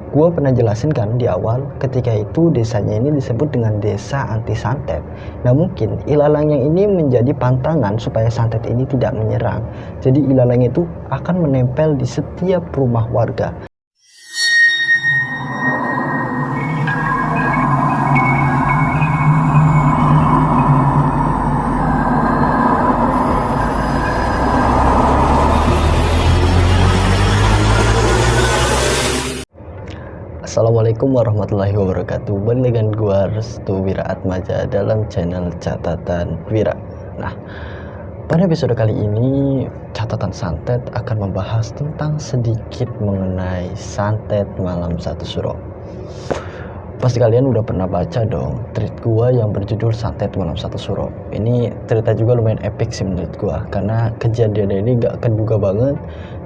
Gua pernah jelasin kan di awal, ketika itu desanya ini disebut dengan desa anti santet. Nah mungkin ilalang yang ini menjadi pantangan supaya santet ini tidak menyerang. Jadi ilalang itu akan menempel di setiap rumah warga. Assalamualaikum warahmatullahi wabarakatuh. Balik dengan gua Restu Wiraatmaja dalam channel Catatan Wira. Nah, pada episode kali ini Catatan Santet akan membahas tentang sedikit mengenai santet malam satu suro. Pasti kalian udah pernah baca dong tweet gua yang berjudul Santet Malam Satu Suro. Ini cerita juga lumayan epic sih menurut gua, karena kejadian ini gak keduga banget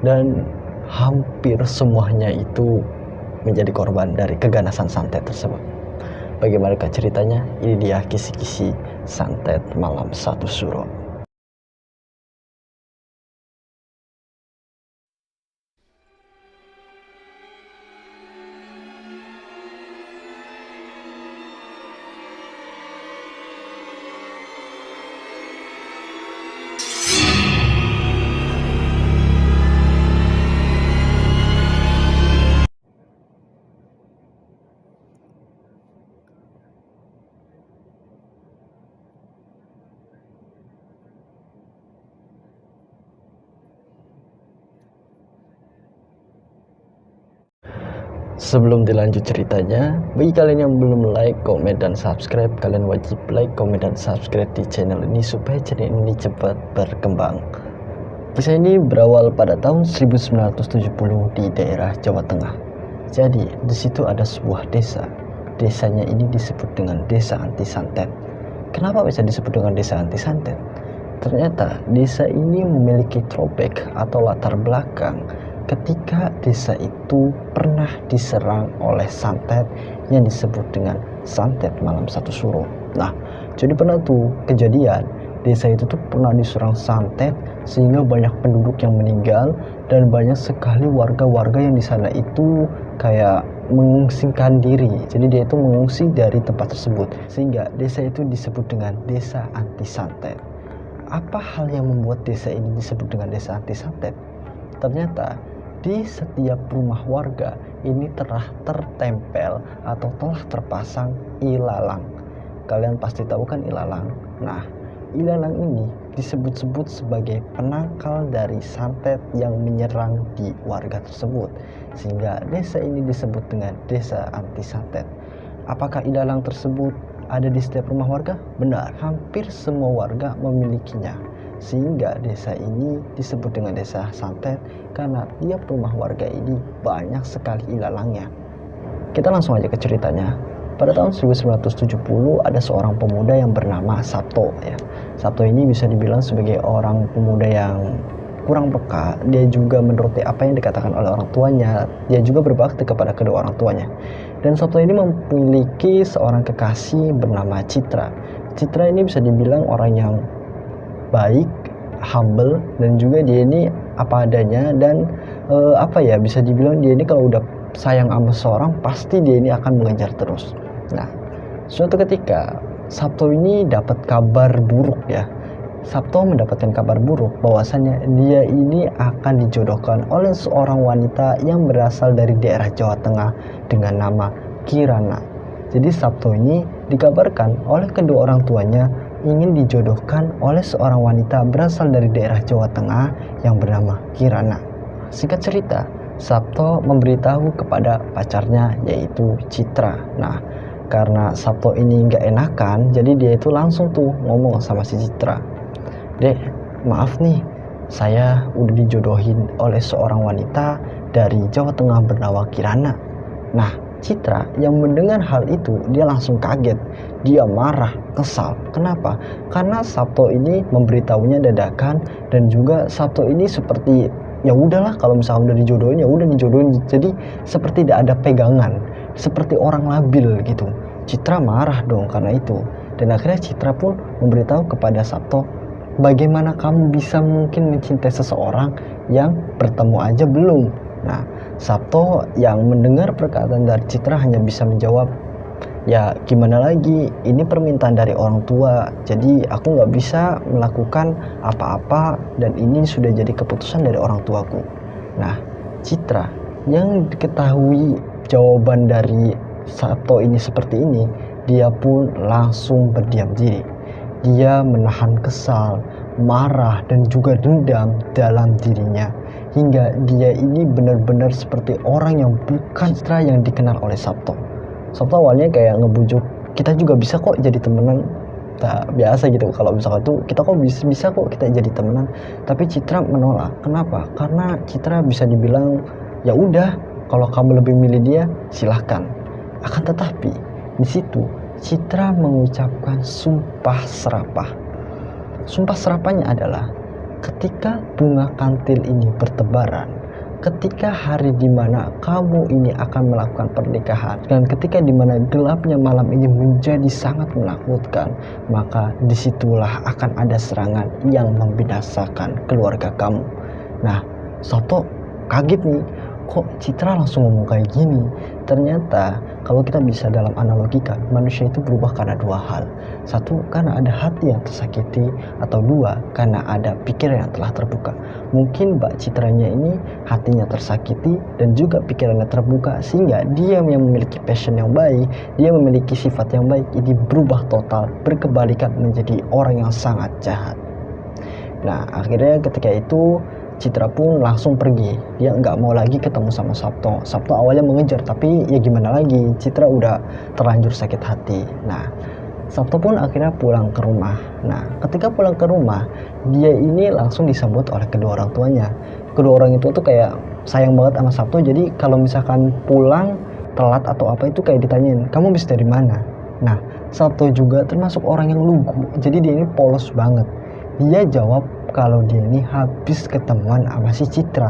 dan hampir semuanya itu menjadi korban dari keganasan santet tersebut. Bagaimana ceritanya? Ini dia kisi-kisi santet malam satu suro. Sebelum dilanjut ceritanya, bagi kalian yang belum like, komen, dan subscribe, kalian wajib like, komen, dan subscribe di channel ini supaya channel ini cepat berkembang. Kisah ini berawal pada tahun 1970 di daerah Jawa Tengah. Jadi, di situ ada sebuah desa. Desanya ini disebut dengan desa anti santet. Kenapa bisa disebut dengan desa anti santet? Ternyata desa ini memiliki throwback atau latar belakang ketika desa itu pernah diserang oleh santet yang disebut dengan santet malam satu suro. Nah, jadi pernah tuh kejadian desa itu tuh pernah diserang santet sehingga banyak penduduk yang meninggal dan banyak sekali warga-warga yang di sana itu kayak mengungsikan diri. Jadi dia itu mengungsi dari tempat tersebut sehingga desa itu disebut dengan desa anti santet. Apa hal yang membuat desa ini disebut dengan desa anti santet? Ternyata di setiap rumah warga ini telah tertempel atau telah terpasang ilalang. Kalian pasti tahu kan ilalang? Nah, ilalang ini disebut-sebut sebagai penangkal dari santet yang menyerang di warga tersebut. Sehingga desa ini disebut dengan desa anti santet. Apakah ilalang tersebut ada di setiap rumah warga? Benar, hampir semua warga memilikinya. Sehingga desa ini disebut dengan desa santet karena tiap rumah warga ini banyak sekali ilalangnya. Kita langsung aja ke ceritanya. Pada tahun 1970 ada seorang pemuda yang bernama Sabto ya. Sabto ini bisa dibilang sebagai orang pemuda yang kurang peka. Dia juga menuruti apa yang dikatakan oleh orang tuanya. Dia juga berbakti kepada kedua orang tuanya. Dan Sabto ini memiliki seorang kekasih bernama Citra. Citra ini bisa dibilang orang yang baik, humble, dan juga dia ini apa adanya dan bisa dibilang dia ini kalau udah sayang sama seseorang pasti dia ini akan mengejar terus. Nah, suatu ketika Sabto ini dapat kabar buruk ya. Sabto mendapatkan kabar buruk bahwasannya dia ini akan dijodohkan oleh seorang wanita yang berasal dari daerah Jawa Tengah dengan nama Kirana. Jadi Sabto ini dikabarkan oleh kedua orang tuanya ingin dijodohkan oleh seorang wanita berasal dari daerah Jawa Tengah yang bernama Kirana. Singkat cerita, Sabto memberitahu kepada pacarnya yaitu Citra. Nah, karena Sabto ini nggak enakan, jadi dia itu langsung tuh ngomong sama si Citra. Dek, maaf nih, saya udah dijodohin oleh seorang wanita dari Jawa Tengah bernama Kirana. Nah, Citra yang mendengar hal itu dia langsung kaget, dia marah, kesal. Kenapa? Karena Sabto ini memberitahunya dadakan dan juga Sabto ini seperti ya udahlah kalau misalnya udah dijodohin ya udah dijodohin. Jadi seperti tidak ada pegangan, seperti orang labil gitu. Citra marah dong karena itu. Dan akhirnya Citra pun memberitahu kepada Sabto, bagaimana kamu bisa mungkin mencintai seseorang yang bertemu aja belum? Nah, Sabto yang mendengar perkataan dari Citra hanya bisa menjawab, ya gimana lagi, ini permintaan dari orang tua, jadi aku nggak bisa melakukan apa-apa dan ini sudah jadi keputusan dari orang tuaku. Nah, Citra yang diketahui jawaban dari Sabto ini seperti ini, dia pun langsung berdiam diri. Dia menahan kesal, marah, dan juga dendam dalam dirinya, hingga dia ini benar-benar seperti orang yang bukan Citra yang dikenal oleh Sabto. Sabto awalnya kayak ngebujuk, kita juga bisa kok jadi temenan. Nah, biasa gitu kalau misalkan tuh kita kok bisa kok kita jadi temenan, tapi Citra menolak. Kenapa? Karena Citra bisa dibilang ya udah, kalau kamu lebih milih dia silahkan. Akan tetapi di situ Citra mengucapkan sumpah serapah. Sumpah serapahnya adalah ketika bunga kantil ini bertebaran, ketika hari dimana kamu ini akan melakukan pernikahan, dan ketika dimana gelapnya malam ini menjadi sangat menakutkan, maka disitulah akan ada serangan yang membinasakan keluarga kamu. Nah, Sabto kaget nih, kok Citra langsung ngomong kayak gini. Ternyata kalau kita bisa dalam analogikan, manusia itu berubah karena dua hal. Satu, karena ada hati yang tersakiti, atau dua, karena ada pikiran yang telah terbuka. Mungkin Mbak Citranya ini hatinya tersakiti dan juga pikirannya terbuka, sehingga dia yang memiliki passion yang baik, dia memiliki sifat yang baik, ini berubah total, berkebalikan menjadi orang yang sangat jahat. Nah, akhirnya ketika itu Citra pun langsung pergi. Dia nggak mau lagi ketemu sama Sabto. Sabto awalnya mengejar, tapi ya gimana lagi, Citra udah terlanjur sakit hati. Nah, Sabto pun akhirnya pulang ke rumah. Nah, ketika pulang ke rumah, dia ini langsung disambut oleh kedua orang tuanya. Kedua orang itu tuh kayak sayang banget sama Sabto. Jadi kalau misalkan pulang telat atau apa itu kayak ditanyain, kamu habis dari mana? Nah, Sabto juga termasuk orang yang lugu. Jadi dia ini polos banget. Dia jawab kalau dia ini habis ketemuan sama si Citra.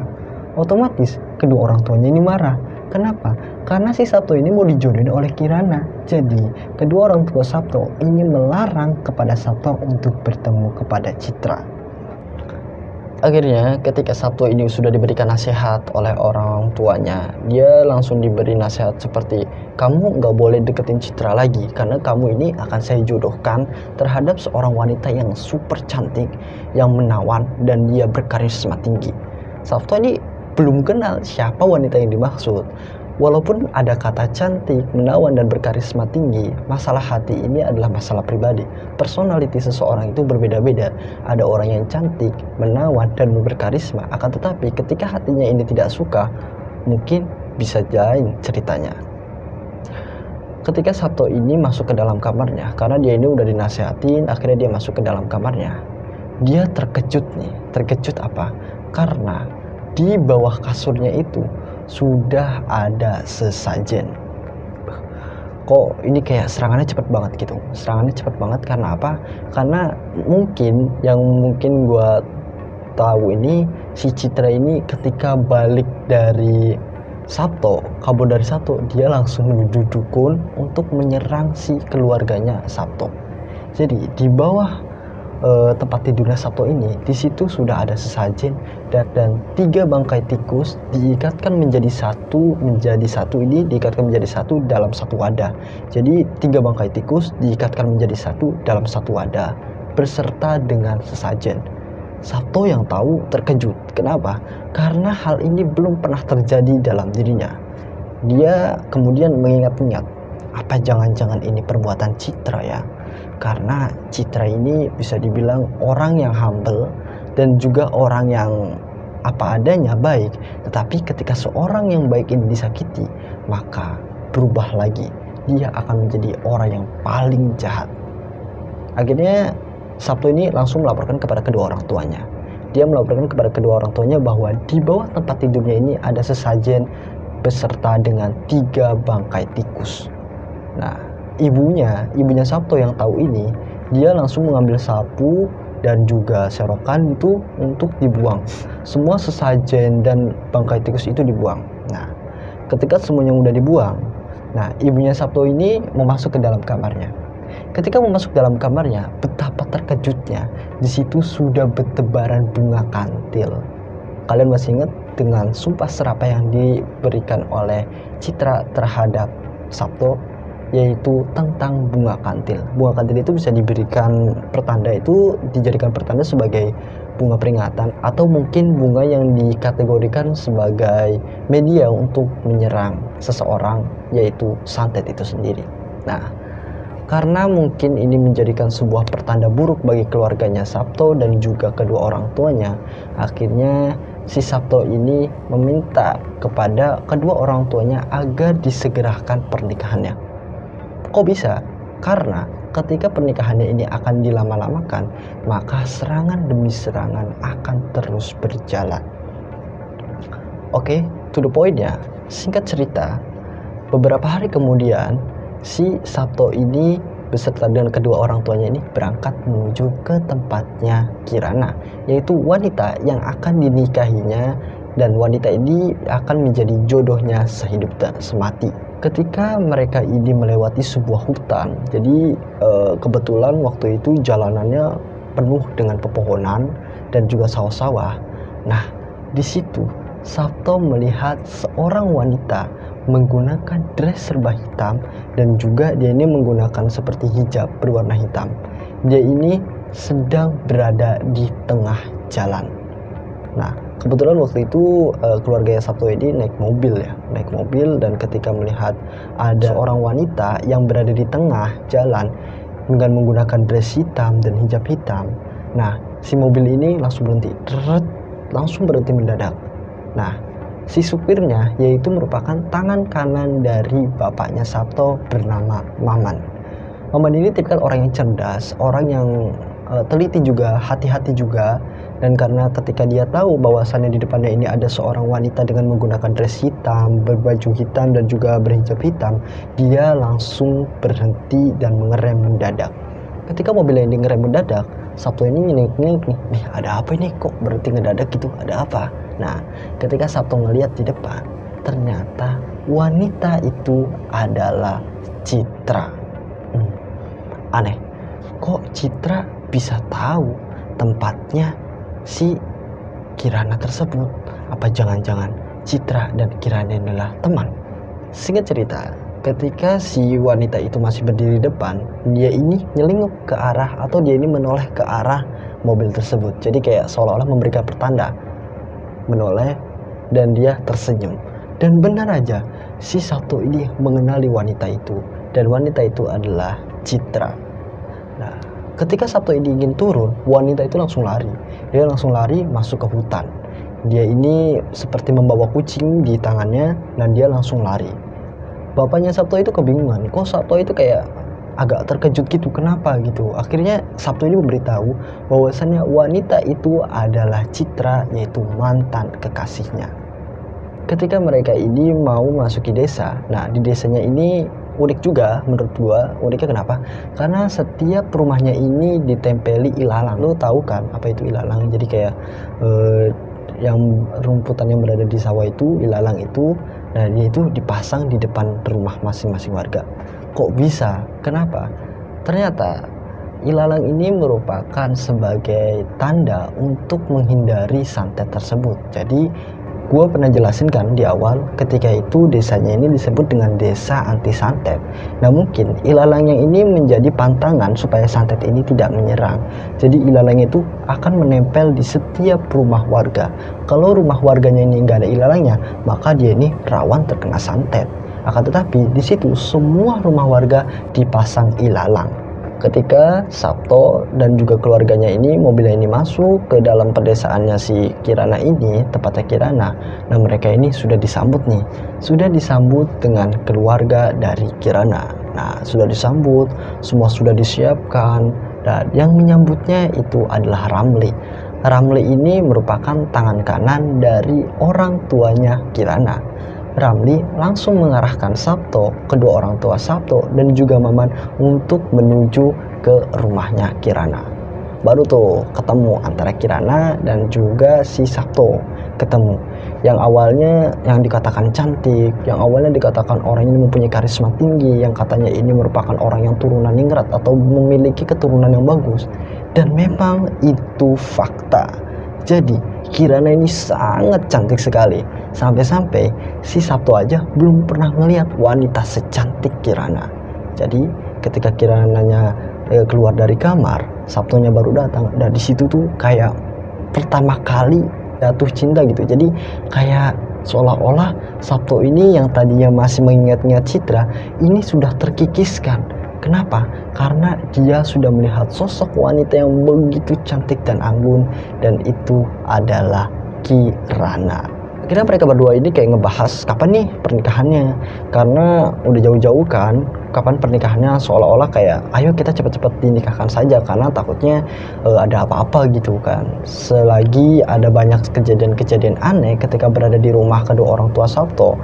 Otomatis kedua orang tuanya ini marah. Kenapa? Karena si Sabto ini mau dijodohin oleh Kirana. Jadi kedua orang tua Sabto ini melarang kepada Sabto untuk bertemu kepada Citra. Akhirnya ketika Sabto ini sudah diberikan nasihat oleh orang tuanya, dia langsung diberi nasihat seperti, kamu nggak boleh deketin Citra lagi karena kamu ini akan saya jodohkan terhadap seorang wanita yang super cantik, yang menawan, dan dia berkarisma tinggi. Sabto ini belum kenal siapa wanita yang dimaksud. Walaupun ada kata cantik, menawan, dan berkarisma tinggi, masalah hati ini adalah masalah pribadi. Personality seseorang itu berbeda-beda. Ada orang yang cantik, menawan, dan berkarisma, akan tetapi ketika hatinya ini tidak suka, mungkin bisa lain ceritanya. Ketika Sabto ini masuk ke dalam kamarnya, karena dia ini udah dinasehatin, akhirnya dia masuk ke dalam kamarnya. Dia terkejut nih. Terkejut apa? Karena di bawah kasurnya itu sudah ada sesajen. Kok ini kayak serangannya cepet banget gitu. Serangannya cepet banget karena apa? Karena mungkin gue tahu ini, si Citra ini ketika balik dari Sabto, kabur dari Sabto, dia langsung menuju dukun untuk menyerang si keluarganya Sabto. Jadi di bawah tempat tidurnya Sabto ini, di situ sudah ada sesajen dan 3 bangkai tikus diikatkan menjadi satu ini diikatkan menjadi satu dalam satu wadah. Jadi 3 bangkai tikus diikatkan menjadi satu dalam satu wadah beserta dengan sesajen. Sabto yang tahu terkejut. Kenapa? Karena hal ini belum pernah terjadi dalam dirinya. Dia kemudian mengingat-ingat, apa jangan-jangan ini perbuatan Citra ya? Karena Citra ini bisa dibilang orang yang humble dan juga orang yang apa adanya, baik. Tetapi ketika seorang yang baik ini disakiti, maka berubah lagi. Dia akan menjadi orang yang paling jahat. Akhirnya Sabto ini langsung melaporkan kepada kedua orang tuanya. Dia melaporkan kepada kedua orang tuanya bahwa di bawah tempat tidurnya ini ada sesajen beserta dengan 3 bangkai tikus. Nah, ibunya Sabto yang tahu ini, dia langsung mengambil sapu dan juga serokan itu untuk dibuang. Semua sesajen dan bangkai tikus itu dibuang. Nah, ketika semuanya udah dibuang, nah ibunya Sabto ini mau masuk ke dalam kamarnya. Ketika mau masuk dalam kamarnya, betapa terkejutnya. Di situ sudah bertebaran bunga kantil. Kalian masih ingat dengan sumpah serapah yang diberikan oleh Citra terhadap Sabto, yaitu tentang bunga kantil. Bunga kantil itu bisa dijadikan pertanda sebagai bunga peringatan, atau mungkin bunga yang dikategorikan sebagai media untuk menyerang seseorang, yaitu santet itu sendiri. Nah, karena mungkin ini menjadikan sebuah pertanda buruk bagi keluarganya Sabto dan juga kedua orang tuanya, akhirnya si Sabto ini meminta kepada kedua orang tuanya agar disegerakan pernikahannya. Kok bisa? Karena ketika pernikahannya ini akan dilama-lamakan, maka serangan demi serangan akan terus berjalan. Oke, to the point ya. Singkat cerita, beberapa hari kemudian si Sabto ini beserta dengan kedua orang tuanya ini berangkat menuju ke tempatnya Kirana, yaitu wanita yang akan dinikahinya, dan wanita ini akan menjadi jodohnya sehidup dan semati. Ketika mereka ini melewati sebuah hutan, jadi kebetulan waktu itu jalanannya penuh dengan pepohonan dan juga sawah-sawah. Nah, di situ Sabto melihat seorang wanita menggunakan dress serba hitam, dan juga dia ini menggunakan seperti hijab berwarna hitam. Dia ini sedang berada di tengah jalan. Nah, kebetulan waktu itu keluarga Sabto ini naik mobil, dan ketika melihat ada seorang wanita yang berada di tengah jalan dengan menggunakan dress hitam dan hijab hitam, nah si mobil ini langsung berhenti mendadak. Nah, si supirnya yaitu merupakan tangan kanan dari bapaknya Sabto bernama Maman. Maman ini tipikal orang yang cerdas, orang yang teliti juga, hati-hati juga. Dan karena ketika dia tahu bahwasannya di depannya ini ada seorang wanita dengan menggunakan dress hitam, berbaju hitam dan juga berhijab hitam, dia langsung berhenti dan mengerem mendadak. Ketika mobilnya ini ngerem mendadak, Sabto ini nyengik-nyengik nih, ada apa ini kok berhenti ngedadak gitu, ada apa? Nah, ketika Sabto ngelihat di depan, ternyata wanita itu adalah Citra. Aneh, kok Citra bisa tahu tempatnya si Kirana tersebut? Apa jangan-jangan Citra dan Kirana adalah teman? Singkat cerita, ketika si wanita itu masih berdiri di depan, dia ini nyelingkup ke arah, atau dia ini menoleh ke arah mobil tersebut. Jadi kayak seolah-olah memberikan pertanda, menoleh, dan dia tersenyum. Dan benar aja, si Sabto ini mengenali wanita itu, dan wanita itu adalah Citra. Nah, ketika Sabto ini ingin turun, wanita itu langsung lari. Dia langsung lari masuk ke hutan. Dia ini seperti membawa kucing di tangannya, dan dia langsung lari. Bapaknya Sabto itu kebingungan, kok Sabto itu kayak agak terkejut gitu, kenapa gitu. Akhirnya Sabto ini memberitahu bahwasannya wanita itu adalah Citra, yaitu mantan kekasihnya. Ketika mereka ini mau masuki desa, nah di desanya ini unik juga menurut gua. Uniknya kenapa? Karena setiap rumahnya ini ditempeli ilalang. Lo tahu kan apa itu ilalang? Jadi kayak yang rumputan yang berada di sawah itu, ilalang itu, nah dia itu dipasang di depan rumah masing-masing warga. Kok bisa? Kenapa? Ternyata ilalang ini merupakan sebagai tanda untuk menghindari santet tersebut. Jadi gue pernah jelasin kan di awal, ketika itu desanya ini disebut dengan desa anti santet. Nah mungkin ilalang yang ini menjadi pantangan supaya santet ini tidak menyerang. Jadi ilalang itu akan menempel di setiap rumah warga. Kalau rumah warganya ini nggak ada ilalangnya, maka dia ini rawan terkena santet. Akan tetapi di situ semua rumah warga dipasang ilalang. Ketika Sabto dan juga keluarganya ini, mobilnya ini masuk ke dalam pedesaannya si Kirana ini, tepatnya Kirana. Nah mereka ini sudah disambut nih, sudah disambut dengan keluarga dari Kirana. Nah sudah disambut, semua sudah disiapkan, dan yang menyambutnya itu adalah Ramli. Ramli ini merupakan tangan kanan dari orang tuanya Kirana. Ramli langsung mengarahkan Sabto, kedua orang tua Sabto dan juga Maman untuk menuju ke rumahnya Kirana. Baru tuh ketemu antara Kirana dan juga si Sabto ketemu. Yang awalnya yang dikatakan cantik, yang awalnya dikatakan orang ini mempunyai karisma tinggi, yang katanya ini merupakan orang yang turunan ningrat atau memiliki keturunan yang bagus. Dan memang itu fakta. Jadi Kirana ini sangat cantik sekali. Sampai-sampai si Sabto aja belum pernah ngelihat wanita secantik Kirana. Jadi ketika Kirananya keluar dari kamar, Sabtonya baru datang. Dan di situ tuh kayak pertama kali jatuh cinta gitu. Jadi kayak seolah-olah Sabto ini yang tadinya masih mengingat-ingat Citra ini sudah terkikiskan. Kenapa? Karena dia sudah melihat sosok wanita yang begitu cantik dan anggun, dan itu adalah Kirana. Akhirnya mereka berdua ini kayak ngebahas kapan nih pernikahannya, karena udah jauh-jauh kan kapan pernikahannya, seolah-olah kayak ayo kita cepet-cepet dinikahkan saja karena takutnya ada apa-apa gitu kan. Selagi ada banyak kejadian-kejadian aneh ketika berada di rumah kedua orang tua Sabto,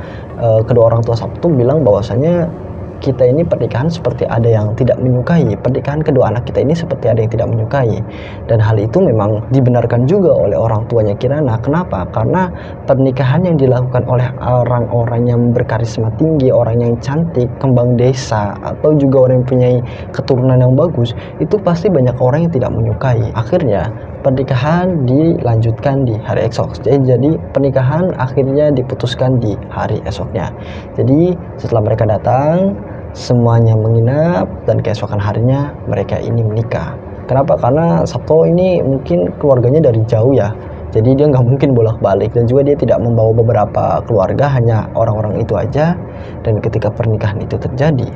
kedua orang tua Sabto bilang bahwasanya kita ini pernikahan seperti ada yang tidak menyukai, pernikahan kedua anak kita ini seperti ada yang tidak menyukai. Dan hal itu memang dibenarkan juga oleh orang tuanya Kirana. Kenapa? Karena pernikahan yang dilakukan oleh orang-orang yang berkarisma tinggi, orang yang cantik, kembang desa, atau juga orang yang punya keturunan yang bagus, itu pasti banyak orang yang tidak menyukai. Akhirnya pernikahan dilanjutkan di hari esok. Jadi pernikahan akhirnya diputuskan di hari esoknya. Jadi setelah mereka datang, semuanya menginap, dan keesokan harinya mereka ini menikah. Kenapa? Karena Sabto ini mungkin keluarganya dari jauh ya, jadi dia nggak mungkin bolak-balik, dan juga dia tidak membawa beberapa keluarga, hanya orang-orang itu aja. Dan ketika pernikahan itu terjadi,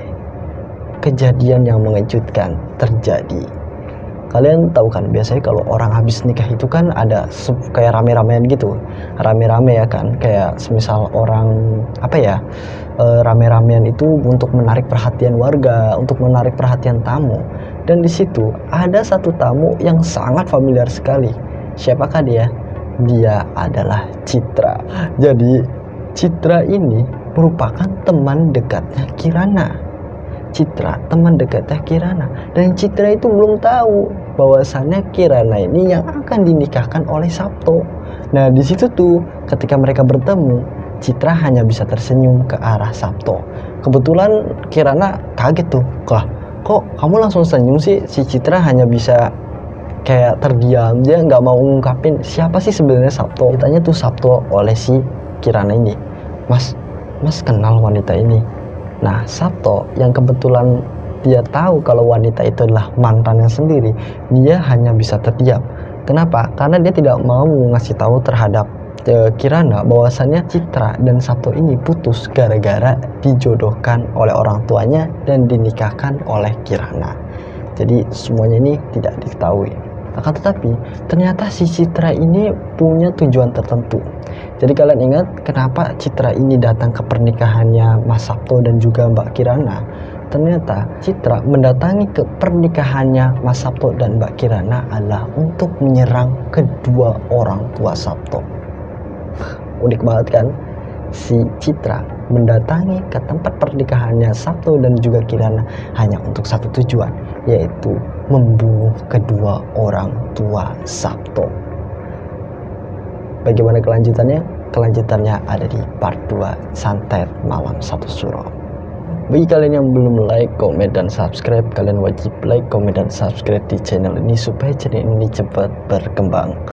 kejadian yang mengejutkan terjadi. Kalian tahu kan, biasanya kalau orang habis nikah itu kan ada kayak rame-ramean gitu, rame-rame ya kan, kayak semisal orang apa ya, rame-ramean itu untuk menarik perhatian warga, untuk menarik perhatian tamu. Dan di situ ada satu tamu yang sangat familiar sekali. Siapakah dia? Dia adalah Citra. Jadi Citra ini merupakan teman dekatnya Kirana. Citra teman dekatnya Kirana, dan Citra itu belum tahu bahwasannya Kirana ini yang akan dinikahkan oleh Sabto. Nah di situ tuh ketika mereka bertemu, Citra hanya bisa tersenyum ke arah Sabto. Kebetulan Kirana kaget tuh, kok kamu langsung senyum sih? Si Citra hanya bisa kayak terdiam, dia nggak mau ngungkapin siapa sih sebenarnya Sabto. Ditanya tuh Sabto oleh si Kirana ini, mas kenal wanita ini? Nah Sabto yang kebetulan dia tahu kalau wanita itu adalah mantannya sendiri, dia hanya bisa terdiam. Kenapa? Karena dia tidak mau ngasih tahu terhadap Kirana bahwasannya Citra dan Sabto ini putus gara-gara dijodohkan oleh orang tuanya dan dinikahkan oleh Kirana. Jadi semuanya ini tidak diketahui. Akan tetapi ternyata si Citra ini punya tujuan tertentu. Jadi kalian ingat kenapa Citra ini datang ke pernikahannya Mas Sabto dan juga Mbak Kirana? Ternyata Citra mendatangi ke pernikahannya Mas Sabto dan Mbak Kirana adalah untuk menyerang kedua orang tua Sabto. Unik banget kan? Si Citra mendatangi ke tempat pernikahannya Sabto dan juga Kirana hanya untuk satu tujuan, yaitu membunuh kedua orang tua Sabto. Bagaimana kelanjutannya? Kelanjutannya ada di part 2 Santet Malam Satu Suro. Bagi kalian yang belum like, komen, dan subscribe, kalian wajib like, komen, dan subscribe di channel ini supaya channel ini cepat berkembang.